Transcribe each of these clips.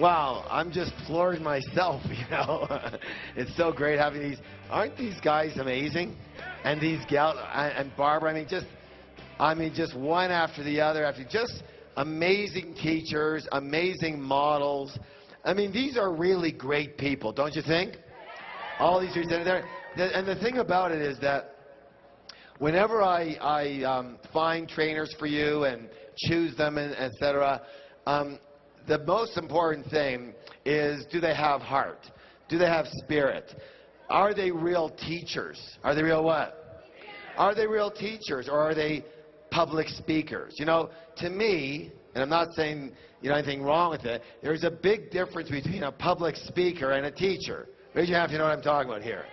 Wow, I'm just floored myself, you know. It's so great having these. Aren't these guys amazing? And these gals, and Barbara, I mean, just one after the other, after just amazing teachers, amazing models. I mean, these are really great people, don't you think? All these are there. And the thing about it is that whenever I find trainers for you and choose them, and et cetera, the most important thing is, do they have heart? Do they have spirit? Are they real teachers? Are they real what? Are they real teachers, or are they public speakers? You know, to me, and I'm not saying, you know, anything wrong with it, there's a big difference between a public speaker and a teacher. Raise your hand if you know what I'm talking about here.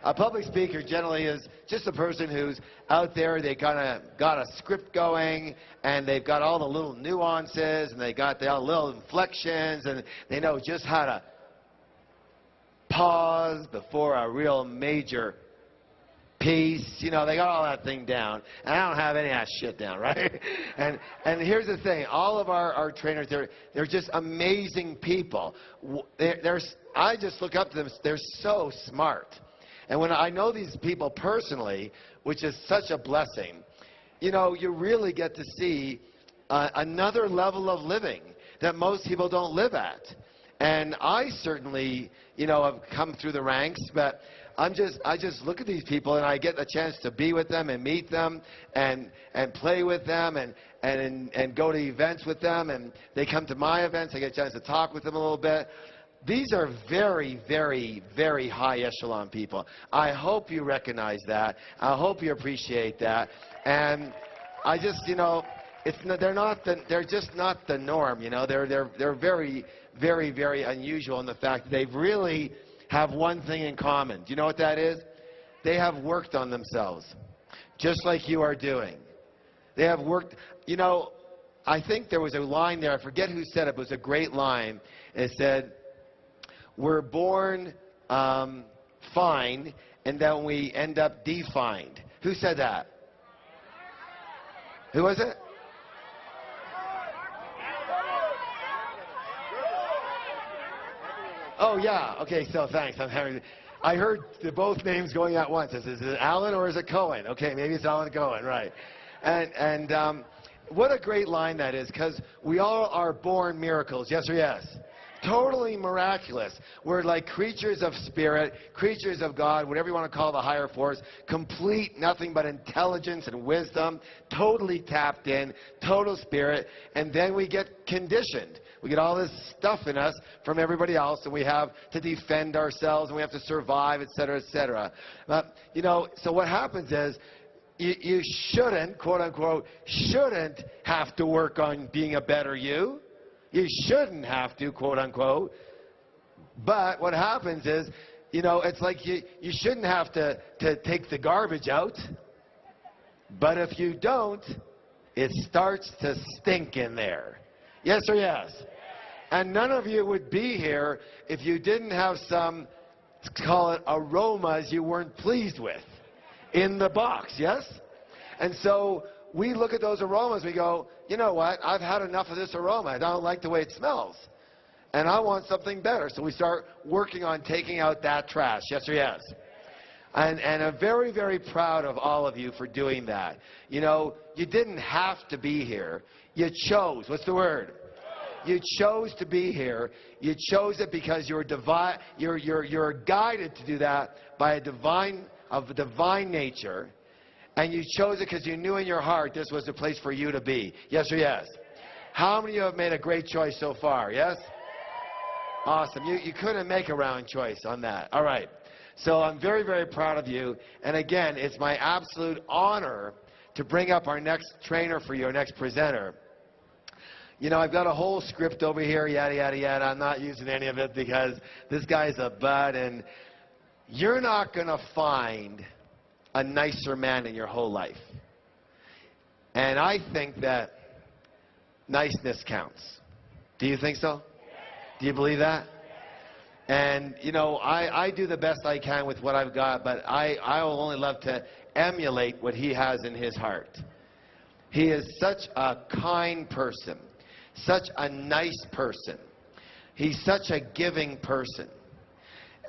A public speaker generally is just a person who's out there, they kind of got a script going, and they've got all the little nuances, and they got the little inflections, and they know just how to pause before a real major piece. You know, they got all that thing down, and I don't have any of that shit down, right? And here's the thing, all of our trainers, they're just amazing people. I just look up to them. They're so smart. And when I know these people personally, which is such a blessing, you know, you really get to see another level of living that most people don't live at. And I certainly, you know, have come through the ranks, but I just look at these people, and I get a chance to be with them and meet them and play with them and go to events with them, and they come to my events. I get a chance to talk with them a little bit. These are very, very, very high echelon people. I hope you recognize that. I hope you appreciate that. And I just, you know, they're just not the norm. You know, they're very, very, very unusual in the fact that they really have one thing in common. Do you know what that is? They have worked on themselves, just like you are doing. They have worked. You know, I think there was a line there. I forget who said it, but it was a great line. It said, "We're born fine, and then we end up defined." Who said that? Who was it? Oh, yeah. Okay, so thanks. I heard both names going at once. Is it Alan or is it Cohen? Okay, maybe it's Alan Cohen, right. And what a great line that is, because we all are born miracles, yes or yes? Totally miraculous. We're like creatures of spirit, creatures of God, whatever you want to call the higher force, complete, nothing but intelligence and wisdom, totally tapped in, total spirit, and then we get conditioned. We get all this stuff in us from everybody else, and we have to defend ourselves, and we have to survive, et cetera, et cetera. You know, so what happens is, you shouldn't, quote unquote, shouldn't have to work on being a better you. You shouldn't have to, quote unquote. But what happens is, you know, it's like you shouldn't have to take the garbage out. But if you don't, it starts to stink in there. Yes or yes? And none of you would be here if you didn't have some, let's call it, aromas you weren't pleased with in the box, yes? And so we look at those aromas, we go, you know what, I've had enough of this aroma. I don't like the way it smells. And I want something better. So we start working on taking out that trash, yes or yes? And I'm very, very proud of all of you for doing that. You know, you didn't have to be here. You chose. What's the word? You chose to be here. You chose it because you're guided to do that by a divine nature. And you chose it because you knew in your heart this was the place for you to be. Yes or yes? How many of you have made a great choice so far? Yes? Awesome. You couldn't make a round choice on that. All right. So I'm very, very proud of you. And again, it's my absolute honor to bring up our next trainer for you, our next presenter. You know, I've got a whole script over here, yada, yada, yada. I'm not using any of it because this guy's a bud, and you're not going to find a nicer man in your whole life. And I think that niceness counts. Do you think so? Do you believe that? And, you know, I do the best I can with what I've got, but I will only love to emulate what he has in his heart. He is such a kind person, such a nice person. He's such a giving person.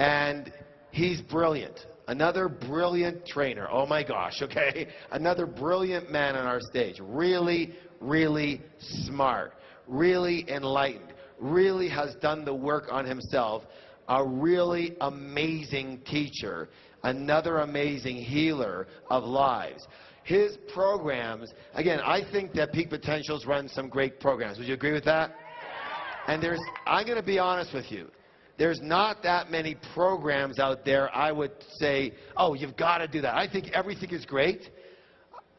And he's brilliant. Another brilliant trainer. Oh my gosh, okay? Another brilliant man on our stage. Really, really smart. Really enlightened. Really has done the work on himself. A really amazing teacher. Another amazing healer of lives. His programs, again, I think that Peak Potentials runs some great programs. Would you agree with that? And I'm going to be honest with you. There's not that many programs out there I would say, oh, you've got to do that. I think everything is great,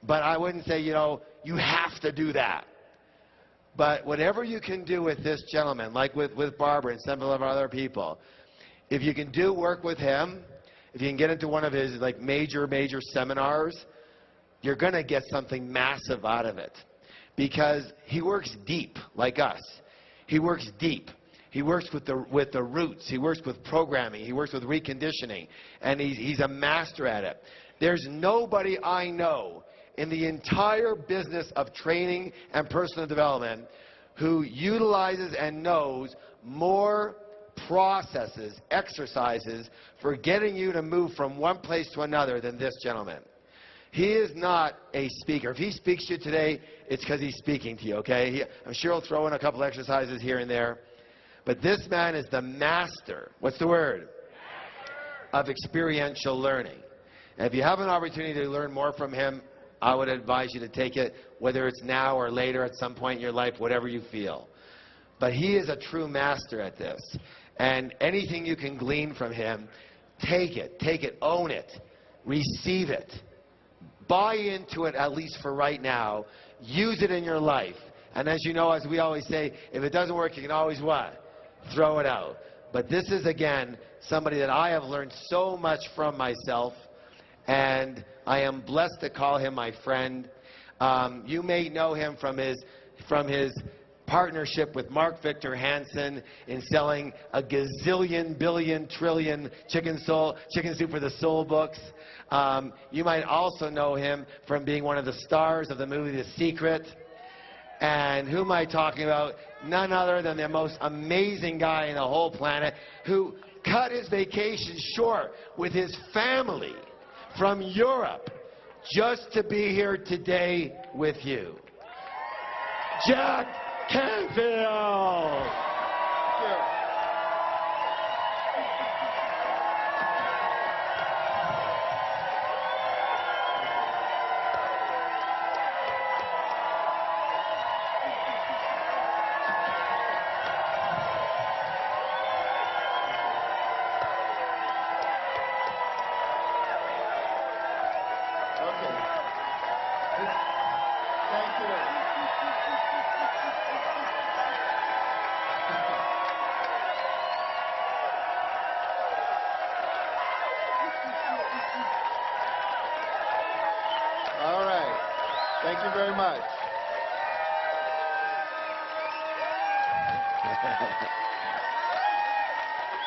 but I wouldn't say, you know, you have to do that. But whatever you can do with this gentleman, like with Barbara and some of our other people, if you can do work with him, if you can get into one of his like major seminars, you're going to get something massive out of it. Because he works deep, like us. He works deep. He works with the roots. He works with programming. He works with reconditioning. And he's a master at it. There's nobody I know in the entire business of training and personal development who utilizes and knows more processes, exercises for getting you to move from one place to another than this gentleman. He is not a speaker. If he speaks to you today, it's because he's speaking to you, okay? I'm sure he'll throw in a couple exercises here and there. But this man is the master. What's the word? Of experiential learning. And if you have an opportunity to learn more from him, I would advise you to take it, whether it's now or later at some point in your life, whatever you feel. But he is a true master at this. And anything you can glean from him, take it, own it, receive it. Buy into it, at least for right now. Use it in your life. And as you know, as we always say, if it doesn't work, you can always what? Throw it out. But this is, again, somebody that I have learned so much from myself. And I am blessed to call him my friend. You may know him from his partnership with Mark Victor Hansen in selling a gazillion, billion, trillion chicken soup for the soul books. You might also know him from being one of the stars of the movie The Secret. And who am I talking about? None other than the most amazing guy in the whole planet who cut his vacation short with his family from Europe just to be here today with you. Jack Canfield! Thank you. All right. Thank you very much.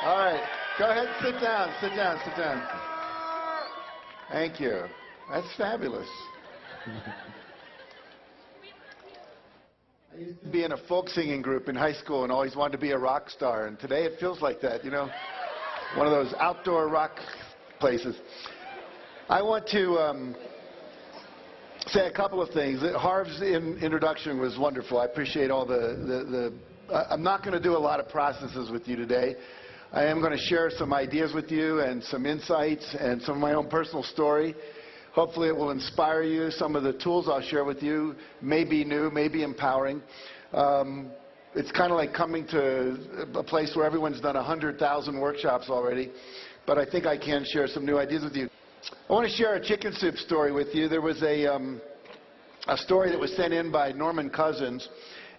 All right. Go ahead and sit down. Sit down. Sit down. Thank you. That's fabulous. I used to be in a folk singing group in high school and always wanted to be a rock star. And today it feels like that, you know, one of those outdoor rock places. I want to say a couple of things. Harv's introduction was wonderful. I appreciate all I'm not going to do a lot of processes with you today. I am going to share some ideas with you and some insights and some of my own personal story. Hopefully it will inspire you. Some of the tools I'll share with you may be new, may be empowering. It's kind of like coming to a place where everyone's done 100,000 workshops already, but I think I can share some new ideas with you. I want to share a chicken soup story with you. There was a story that was sent in by Norman Cousins,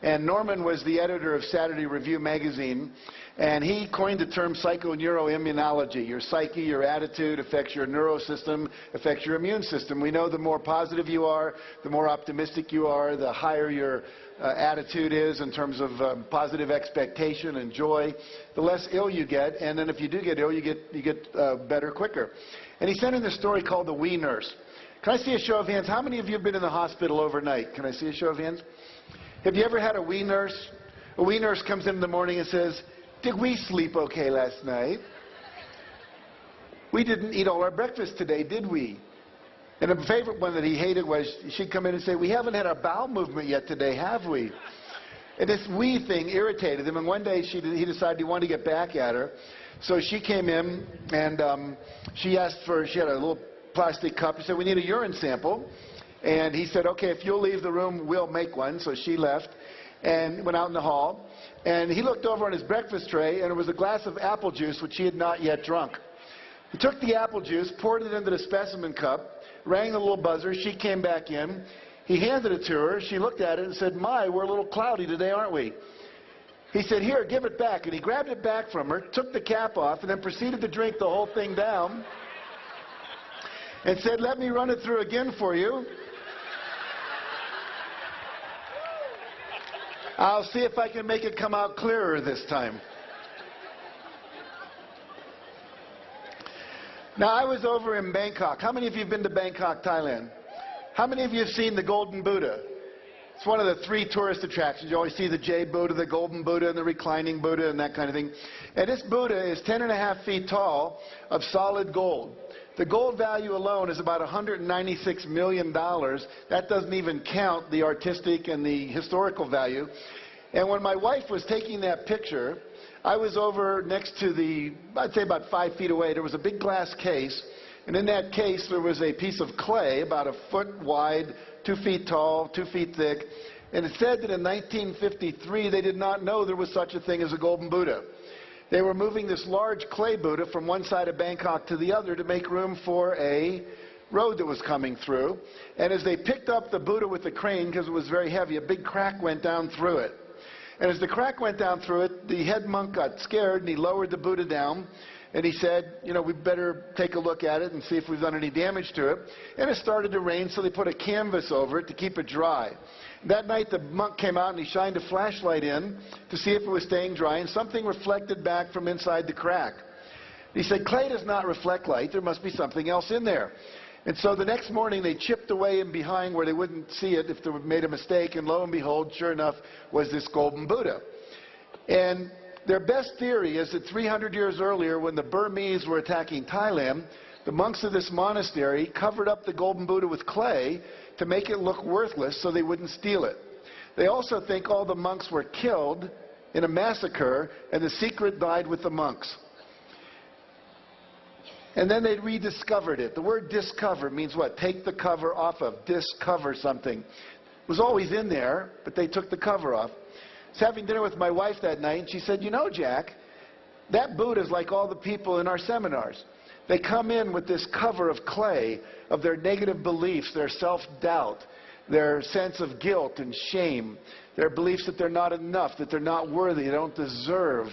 and Norman was the editor of Saturday Review magazine, and he coined the term psychoneuroimmunology. Your psyche, your attitude affects your neurosystem, affects your immune system. We know the more positive you are, the more optimistic you are, the higher your attitude is in terms of positive expectation and joy, the less ill you get, and then if you do get ill, you get better quicker. And he sent in this story called The Wee Nurse. Can I see a show of hands? How many of you have been in the hospital overnight? Can I see a show of hands? Have you ever had a wee nurse? A wee nurse comes in the morning and says, Did we sleep okay last night? We didn't eat all our breakfast today, did we? And a favorite one that he hated was she'd come in and say, we haven't had our bowel movement yet today, have we? And this we thing irritated him. And one day he decided he wanted to get back at her. So she came in and she had a little plastic cup. He said, we need a urine sample. And he said, okay, if you'll leave the room, we'll make one. So she left and went out in the hall. And he looked over on his breakfast tray, and it was a glass of apple juice, which he had not yet drunk. He took the apple juice, poured it into the specimen cup, rang the little buzzer. She came back in. He handed it to her. She looked at it and said, my, we're a little cloudy today, aren't we? He said, here, give it back. And he grabbed it back from her, took the cap off, and then proceeded to drink the whole thing down and said, let me run it through again for you. I'll see if I can make it come out clearer this time. Now, I was over in Bangkok. How many of you have been to Bangkok, Thailand? How many of you have seen the Golden Buddha? It's one of the 3 tourist attractions. You always see the Jade Buddha, the Golden Buddha, and the reclining Buddha, and that kind of thing. And this Buddha is 10.5 feet tall of solid gold. The gold value alone is about $196 million. That doesn't even count the artistic and the historical value. And when my wife was taking that picture, I was over next to I'd say about 5 feet away. There was a big glass case. And in that case, there was a piece of clay about 1 foot wide, 2 feet tall, 2 feet thick. And it said that in 1953, they did not know there was such a thing as a golden Buddha. They were moving this large clay Buddha from one side of Bangkok to the other to make room for a road that was coming through. And as they picked up the Buddha with the crane, because it was very heavy, a big crack went down through it. And as the crack went down through it, the head monk got scared and he lowered the Buddha down. And he said, you know, we better take a look at it and see if we've done any damage to it. And it started to rain, so they put a canvas over it to keep it dry. That night, the monk came out and he shined a flashlight in to see if it was staying dry, and something reflected back from inside the crack. He said, clay does not reflect light. There must be something else in there. And so the next morning, they chipped away in behind where they wouldn't see it if they made a mistake, and lo and behold, sure enough, was this golden Buddha. And their best theory is that 300 years earlier, when the Burmese were attacking Thailand, the monks of this monastery covered up the golden Buddha with clay to make it look worthless so they wouldn't steal it. They also think all the monks were killed in a massacre, and the secret died with the monks. And then they rediscovered it. The word discover means what? Take the cover off of. Discover something. It was always in there, but they took the cover off. I was having dinner with my wife that night, and she said, you know, Jack, that Buddha is like all the people in our seminars. They come in with this cover of clay of their negative beliefs, their self-doubt, their sense of guilt and shame, their beliefs that they're not enough, that they're not worthy, they don't deserve.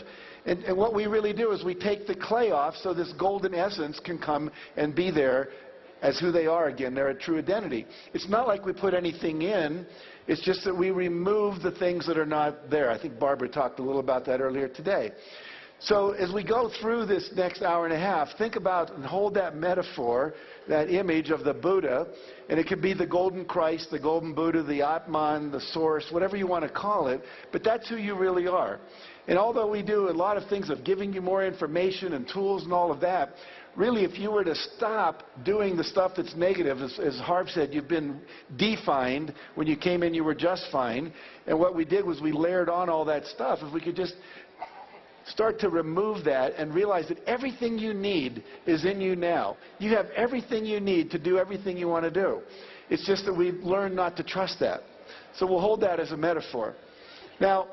And what we really do is we take the clay off so this golden essence can come and be there as who they are again, their true identity. It's not like we put anything in. It's just that we remove the things that are not there. I think Barbara talked a little about that earlier today. So as we go through this next hour and a half, think about and hold that metaphor, that image of the Buddha, and it could be the golden Christ, the golden Buddha, the Atman, the source, whatever you want to call it, but that's who you really are. And although we do a lot of things of giving you more information and tools and all of that, really if you were to stop doing the stuff that's negative, as Harv said, you've been defined. When you came in, you were just fine. And what we did was we layered on all that stuff. If we could just start to remove that and realize that everything you need is in you now. You have everything you need to do everything you want to do. It's just that we've learned not to trust that. So we'll hold that as a metaphor. Now,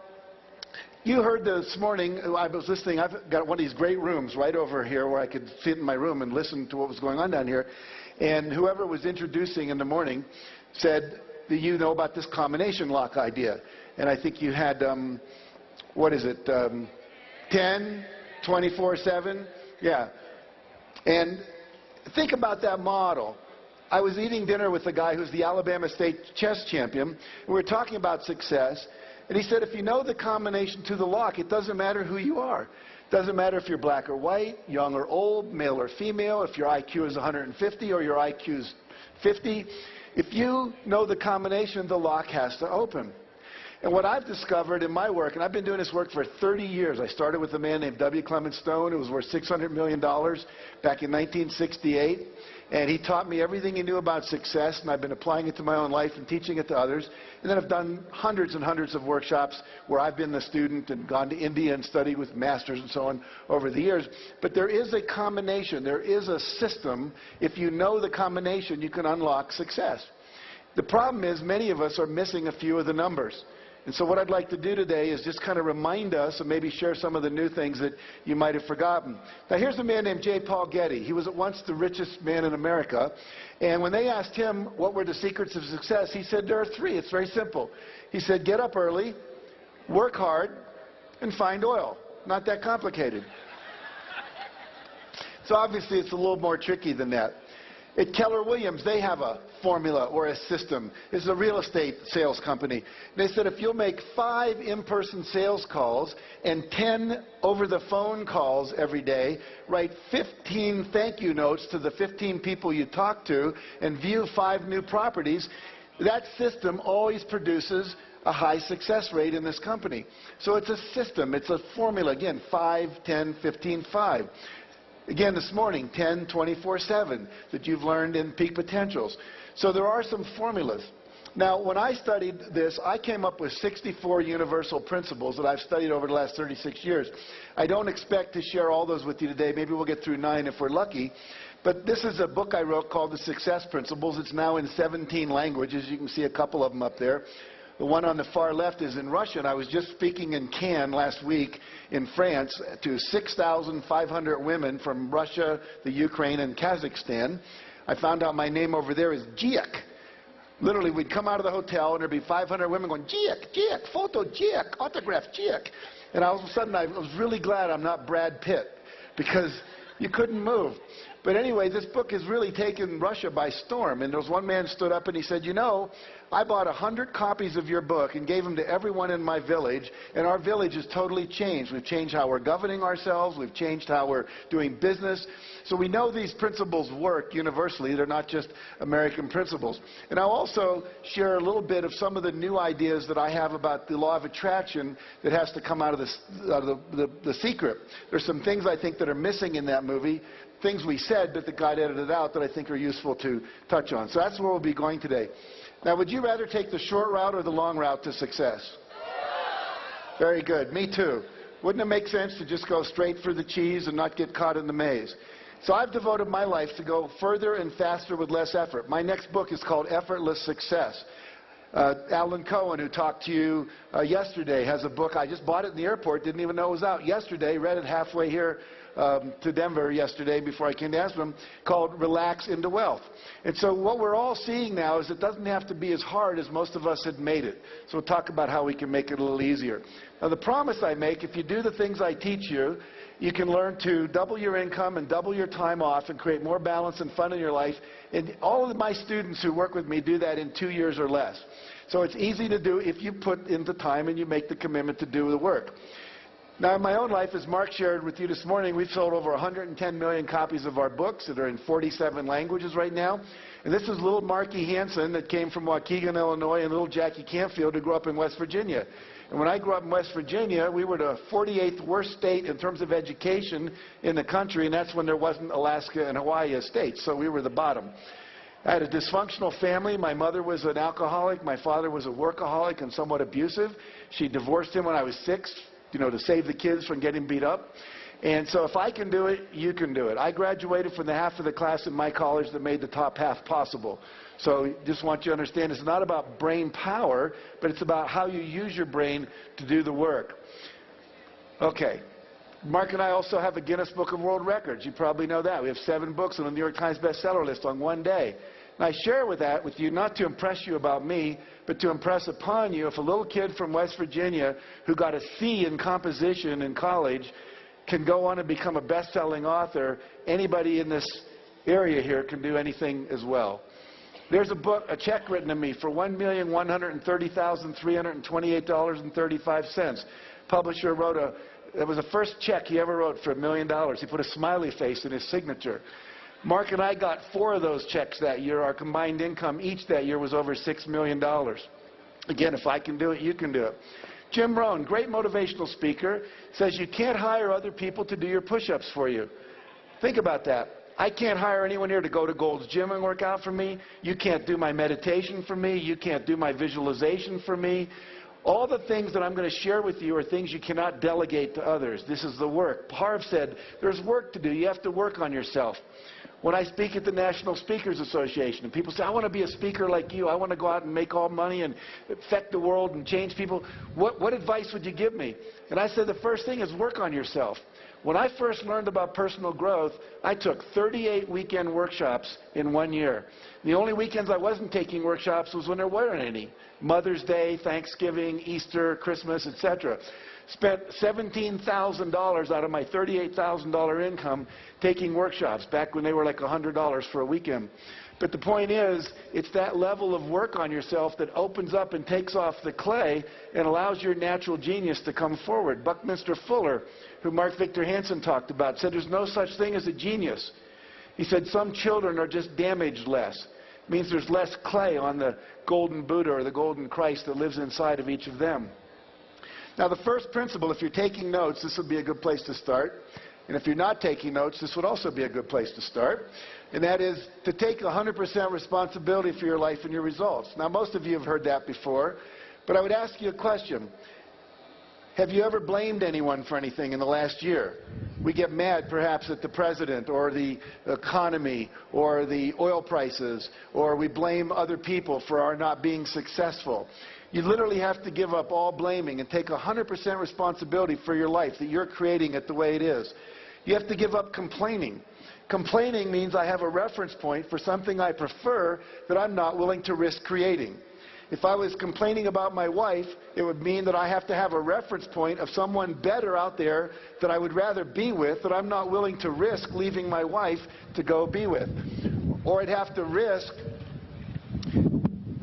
you heard this morning, I was listening, I've got one of these great rooms right over here where I could sit in my room and listen to what was going on down here. And whoever was introducing in the morning said, do you know about this combination lock idea? And I think you had, what is it, 10, 24/7? Yeah. And think about that model. I was eating dinner with a guy who's the Alabama State chess champion, and we were talking about success. And he said, if you know the combination to the lock, it doesn't matter who you are. It doesn't matter if you're black or white, young or old, male or female, if your IQ is 150 or your IQ is 50. If you know the combination, the lock has to open. And what I've discovered in my work, and I've been doing this work for 30 years. I started with a man named W. Clement Stone, who was worth $600 million back in 1968. And he taught me everything he knew about success, and I've been applying it to my own life and teaching it to others. And then I've done hundreds and hundreds of workshops where I've been the student and gone to India and studied with masters and so on over the years. But there is a combination. There is a system. If you know the combination, you can unlock success. The problem is many of us are missing a few of the numbers. And so what I'd like to do today is just kind of remind us and maybe share some of the new things that you might have forgotten. Now here's a man named J. Paul Getty. He was at once the richest man in America. And when they asked him what were the secrets of success, he said there are three. It's very simple. He said get up early, work hard, and find oil. Not that complicated. So obviously it's a little more tricky than that. At Keller Williams, they have a formula or a system. It's a real estate sales company. They said if you'll make 5 in-person sales calls and 10 over-the-phone calls every day, write 15 thank you notes to the 15 people you talk to, and view 5 new properties, that system always produces a high success rate in this company. So it's a system. It's a formula. Again, 5, 10, 15, 5. Again, this morning, 10, 24/7 that you've learned in Peak Potentials. So there are some formulas. Now, when I studied this, I came up with 64 universal principles that I've studied over the last 36 years. I don't expect to share all those with you today. Maybe we'll get through 9 if we're lucky. But this is a book I wrote called The Success Principles. It's now in 17 languages. You can see a couple of them up there. The one on the far left is in Russian. I was just speaking in Cannes last week in France to 6,500 women from Russia, the Ukraine, and Kazakhstan. I found out my name over there is Giek. Literally, we'd come out of the hotel, and there'd be 500 women going, Giek, Giek, photo, Giek, autograph, Giek. And all of a sudden, I was really glad I'm not Brad Pitt, because you couldn't move. But anyway, this book has really taken Russia by storm. And there was one man stood up and he said, you know, I bought 100 copies of your book and gave them to everyone in my village, and our village has totally changed. We've changed how we're governing ourselves. We've changed how we're doing business. So we know these principles work universally. They're not just American principles. And I'll also share a little bit of some of the new ideas that I have about the law of attraction that has to come out of the secret. There's some things I think that are missing in that movie, things we said but that got edited out that I think are useful to touch on. So that's where we'll be going today. Now, would you rather take the short route or the long route to success? Very good. Me too. Wouldn't it make sense to just go straight for the cheese and not get caught in the maze? So I've devoted my life to go further and faster with less effort. My next book is called Effortless Success. Alan Cohen, who talked to you yesterday, has a book. I just bought it in the airport, didn't even know it was out yesterday, read it halfway here to Denver yesterday before I came to Aspen, called Relax into Wealth. And so what we're all seeing now is it doesn't have to be as hard as most of us had made it. So we'll talk about how we can make it a little easier. Now, the promise I make, if you do the things I teach you, you can learn to double your income and double your time off and create more balance and fun in your life. And all of my students who work with me do that in 2 years or less. So it's easy to do if you put in the time and you make the commitment to do the work. Now, in my own life, as Mark shared with you this morning, we've sold over 110 million copies of our books that are in 47 languages right now. And this is little Marky Hansen that came from Waukegan, Illinois, and little Jackie Canfield who grew up in West Virginia. And when I grew up in West Virginia, we were the 48th worst state in terms of education in the country, and that's when there wasn't Alaska and Hawaii as states, so we were the bottom. I had a dysfunctional family. My mother was an alcoholic. My father was a workaholic and somewhat abusive. She divorced him when I was 6, to save the kids from getting beat up. And so if I can do it, you can do it. I graduated from the half of the class in my college that made the top half possible. So just want you to understand it's not about brain power, but it's about how you use your brain to do the work. Okay. Mark and I also have a Guinness Book of World Records. You probably know that. We have 7 books on the New York Times bestseller list on one day. And I share that with you not to impress you about me, but to impress upon you if a little kid from West Virginia who got a C in composition in college can go on and become a best-selling author, anybody in this area here can do anything as well. There's a check written to me for $1,130,328.35. Publisher wrote that was the first check he ever wrote for $1 million. He put a smiley face in his signature. Mark and I got 4 of those checks that year. Our combined income each that year was over $6 million. Again, if I can do it, you can do it. Jim Rohn, great motivational speaker, says you can't hire other people to do your push-ups for you. Think about that. I can't hire anyone here to go to Gold's Gym and work out for me. You can't do my meditation for me. You can't do my visualization for me. All the things that I'm going to share with you are things you cannot delegate to others. This is the work. Harv said, there's work to do. You have to work on yourself. When I speak at the National Speakers Association, and people say, I want to be a speaker like you. I want to go out and make all money and affect the world and change people. What advice would you give me? And I said, the first thing is work on yourself. When I first learned about personal growth, I took 38 weekend workshops in 1 year. The only weekends I wasn't taking workshops was when there weren't any. Mother's Day, Thanksgiving, Easter, Christmas, etc. Spent $17,000 out of my $38,000 income taking workshops back when they were like $100 for a weekend. But the point is, it's that level of work on yourself that opens up and takes off the clay and allows your natural genius to come forward. Buckminster Fuller, who Mark Victor Hansen talked about, said there's no such thing as a genius. He said some children are just damaged less. It means there's less clay on the golden Buddha or the golden Christ that lives inside of each of them. Now, the first principle, if you're taking notes, this would be a good place to start. And if you're not taking notes, this would also be a good place to start. And that is to take 100% responsibility for your life and your results. Now, most of you have heard that before, but I would ask you a question. Have you ever blamed anyone for anything in the last year? We get mad perhaps at the president or the economy or the oil prices, or we blame other people for our not being successful. You literally have to give up all blaming and take 100% responsibility for your life, that you're creating it the way it is. You have to give up complaining. Complaining means I have a reference point for something I prefer that I'm not willing to risk creating. If I was complaining about my wife, it would mean that I have to have a reference point of someone better out there that I would rather be with, that I'm not willing to risk leaving my wife to go be with. Or I'd have to risk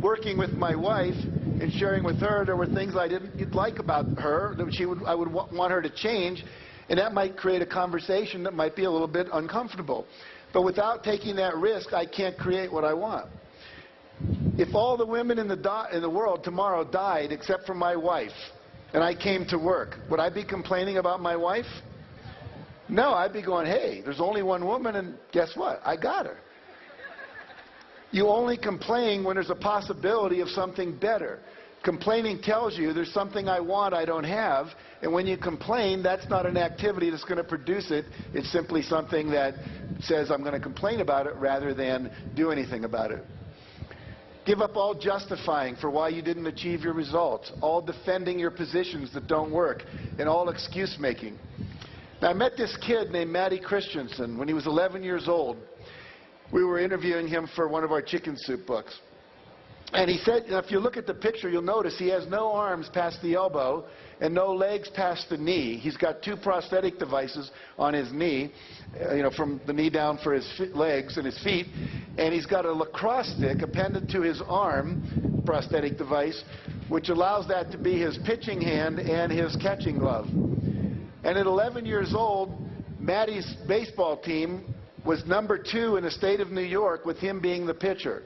working with my wife and sharing with her there were things I didn't like about her that I would want her to change, and that might create a conversation that might be a little bit uncomfortable. But without taking that risk, I can't create what I want. If all the women in the world tomorrow died except for my wife, and I came to work, would I be complaining about my wife? No, I'd be going, hey, there's only one woman, and guess what? I got her. You only complain when there's a possibility of something better. Complaining tells you there's something I want I don't have, and when you complain, that's not an activity that's going to produce it. It's simply something that says I'm going to complain about it rather than do anything about it. Give up all justifying for why you didn't achieve your results, all defending your positions that don't work, and all excuse making. Now, I met this kid named Matty Christensen when he was 11 years old. We were interviewing him for one of our chicken soup books. And he said, if you look at the picture, you'll notice he has no arms past the elbow and no legs past the knee. He's got 2 prosthetic devices on his knee, from the knee down for his legs and his feet. And he's got a lacrosse stick appended to his arm, prosthetic device, which allows that to be his pitching hand and his catching glove. And at 11 years old, Matty's baseball team was number 2 in the state of New York, with him being the pitcher.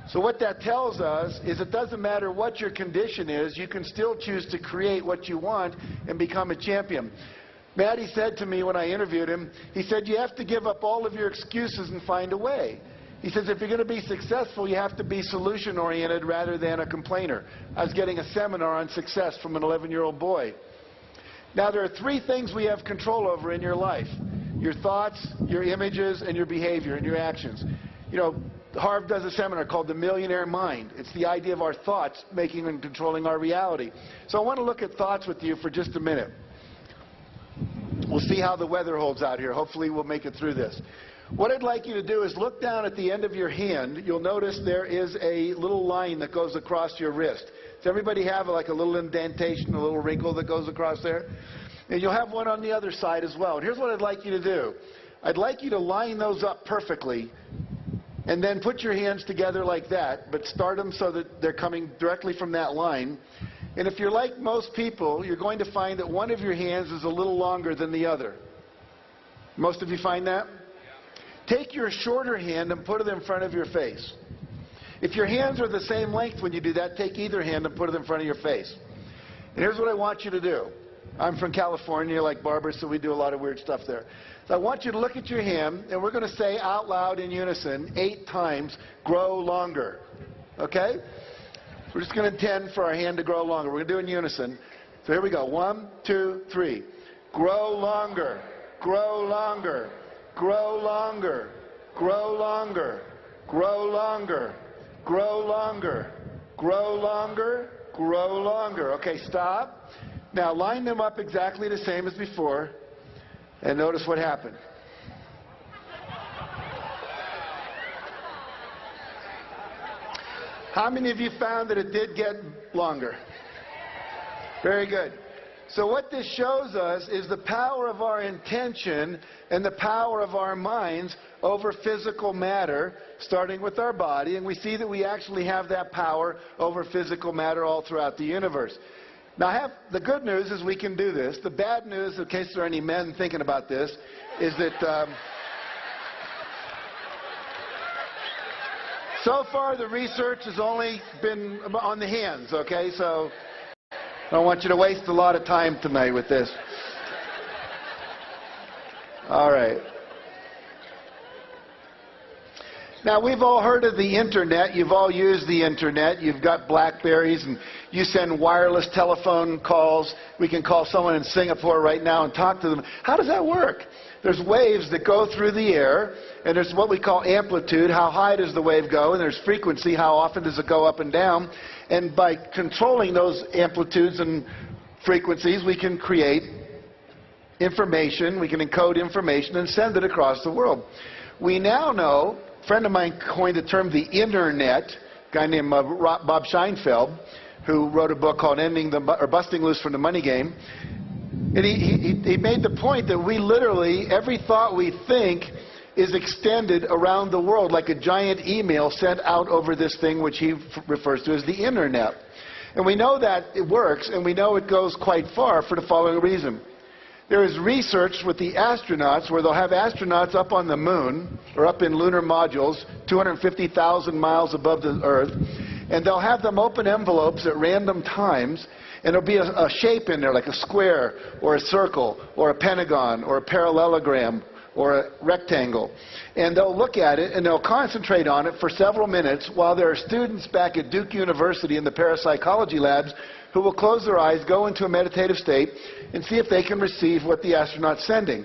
So what that tells us is it doesn't matter what your condition is, you can still choose to create what you want and become a champion. Matty said to me when I interviewed him, he said, you have to give up all of your excuses and find a way. He says, if you're going to be successful, you have to be solution-oriented rather than a complainer. I was getting a seminar on success from an 11-year-old boy. Now, there are 3 things we have control over in your life: your thoughts, your images, and your behavior and your actions. Harv does a seminar called The Millionaire Mind. It's the idea of our thoughts making and controlling our reality. So I want to look at thoughts with you for just a minute. We'll see how the weather holds out here. Hopefully we'll make it through this. What I'd like you to do is look down at the end of your hand. You'll notice there is a little line that goes across your wrist. Does everybody have like a little indentation, a little wrinkle that goes across there? And you'll have one on the other side as well. And here's what I'd like you to do. I'd like you to line those up perfectly, and then put your hands together like that, but start them so that they're coming directly from that line. And if you're like most people, you're going to find that one of your hands is a little longer than the other. Most of you find that? Take your shorter hand and put it in front of your face. If your hands are the same length when you do that, take either hand and put it in front of your face. And here's what I want you to do. I'm from California, like Barbara, so we do a lot of weird stuff there. So I want you to look at your hand, and we're going to say out loud in unison 8 times, grow longer. Okay? We're just going to intend for our hand to grow longer. We're going to do it in unison. So here we go. 1, 2, 3. Grow longer. Grow longer. Grow longer. Grow longer. Grow longer. Grow longer. Grow longer. Grow longer. Okay, stop. Now line them up exactly the same as before, and notice what happened. How many of you found that it did get longer? Very good. So what this shows us is the power of our intention and the power of our minds over physical matter, starting with our body. And we see that we actually have that power over physical matter all throughout the universe. Now, the good news is we can do this. The bad news, in case there are any men thinking about this, is that so far the research has only been on the hands, okay? So I don't want you to waste a lot of time tonight with this. All right. Now, we've all heard of the Internet. You've all used the Internet. You've got Blackberries, and you send wireless telephone calls. We can call someone in Singapore right now and talk to them. How does that work? There's waves that go through the air, and there's what we call amplitude. How high does the wave go? And there's frequency. How often does it go up and down? And by controlling those amplitudes and frequencies, we can create information. We can encode information and send it across the world. We now know, a friend of mine coined the term the Internet, a guy named Bob Scheinfeld, who wrote a book called Busting Loose from the Money Game. And he made the point that we literally, every thought we think is extended around the world like a giant email sent out over this thing which he refers to as the Internet. And we know that it works, and we know it goes quite far for the following reason. There is research with the astronauts where they'll have astronauts up on the moon or up in lunar modules 250,000 miles above the Earth, and they'll have them open envelopes at random times, and there'll be a shape in there like a square or a circle or a pentagon or a parallelogram or a rectangle. And they'll look at it and they'll concentrate on it for several minutes while there are students back at Duke University in the parapsychology labs who will close their eyes, go into a meditative state, and see if they can receive what the astronaut's sending.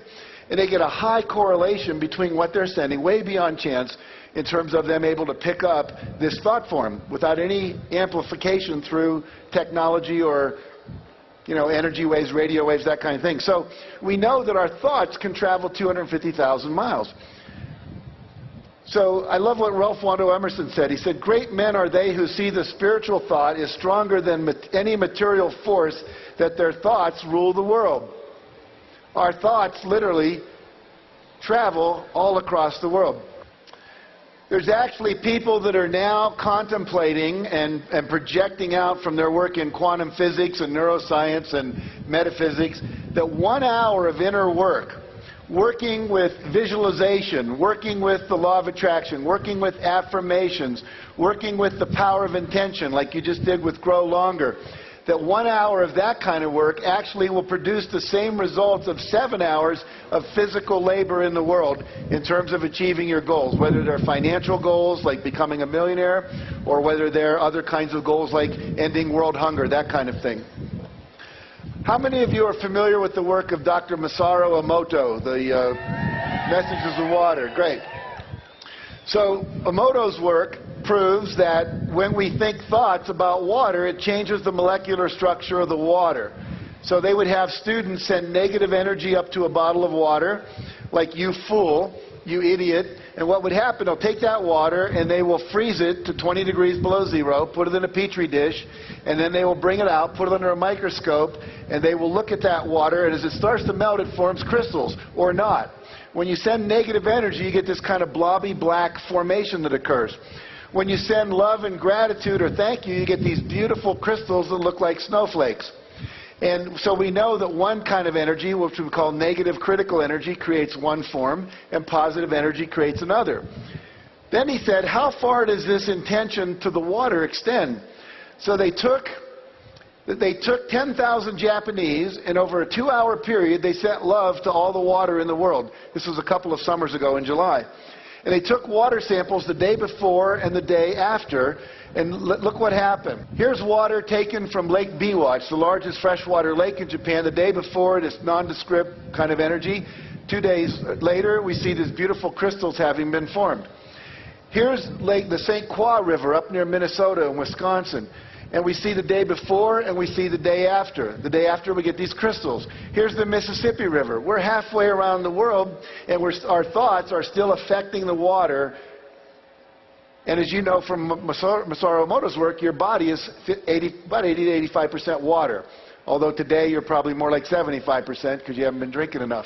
And they get a high correlation between what they're sending, way beyond chance, in terms of them able to pick up this thought form without any amplification through technology or energy waves, radio waves, that kind of thing. So we know that our thoughts can travel 250,000 miles. So I love what Ralph Waldo Emerson said. He said, "Great men are they who see the spiritual thought is stronger than any material force, that their thoughts rule the world." Our thoughts literally travel all across the world. There's actually people that are now contemplating and projecting out from their work in quantum physics and neuroscience and metaphysics that 1 hour of inner work, working with visualization, working with the law of attraction, working with affirmations, working with the power of intention like you just did with Grow Longer, that 1 hour of that kind of work actually will produce the same results of 7 hours of physical labor in the world in terms of achieving your goals, whether they're financial goals like becoming a millionaire or whether they're other kinds of goals like ending world hunger, that kind of thing. How many of you are familiar with the work of Dr. Masaru Emoto, the Messages of Water? Great. So Emoto's work proves that when we think thoughts about water, it changes the molecular structure of the water. So they would have students send negative energy up to a bottle of water, like, "You fool, you idiot." And what would happen, they'll take that water and they will freeze it to 20 degrees below zero, put it in a petri dish, and then they will bring it out, put it under a microscope, and they will look at that water, and as it starts to melt, it forms crystals, or not. When you send negative energy, you get this kind of blobby black formation that occurs. When you send love and gratitude or thank you, you get these beautiful crystals that look like snowflakes. And so we know that one kind of energy, which we call negative critical energy, creates one form, and positive energy creates another. Then he said, how far does this intention to the water extend? So they took 10,000 Japanese, and over a 2-hour period, they sent love to all the water in the world. This was a couple of summers ago in July. And they took water samples the day before and the day after, and look what happened. Here's water taken from Lake Biwa. It's the largest freshwater lake in Japan. The day before, this nondescript kind of energy. 2 days later, we see these beautiful crystals having been formed. Here's the St. Croix River up near Minnesota and Wisconsin. And we see the day before and we see the day after. The day after we get these crystals. Here's the Mississippi River. We're halfway around the world and our thoughts are still affecting the water. And as you know from Masaru Emoto's work, your body is about 80 to 85% water. Although today you're probably more like 75% because you haven't been drinking enough.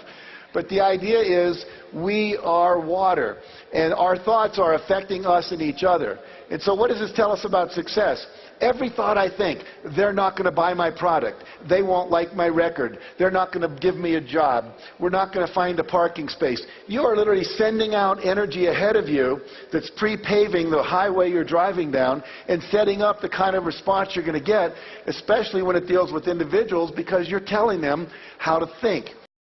But the idea is we are water, and our thoughts are affecting us and each other. And so what does this tell us about success? Every thought I think, they're not going to buy my product. They won't like my record. They're not going to give me a job. We're not going to find a parking space. You are literally sending out energy ahead of you that's pre-paving the highway you're driving down and setting up the kind of response you're going to get, especially when it deals with individuals, because you're telling them how to think.